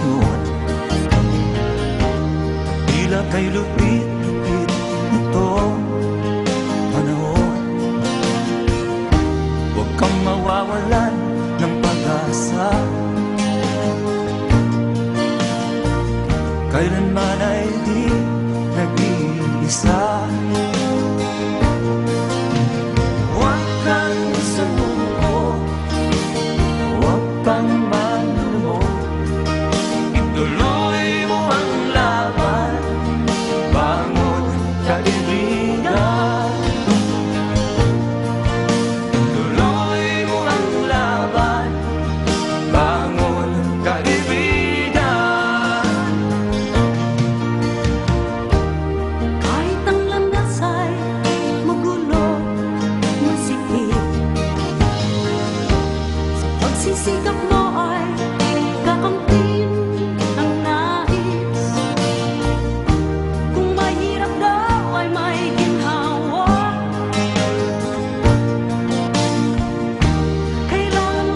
bangon. Tila kay lupit-lupit itong panahon. Huwag kang mawawalan ng pag-asa, kailanman ay di nag-iisa. Huwag kang sumuko, huwag kang manlumog, ituloy mo ang laban, bangon kaibigan. Ituloy mo ang laban, bangon kaibigan. Kahit ang landas ay magulo, masikip, sa pagsisikap mo ay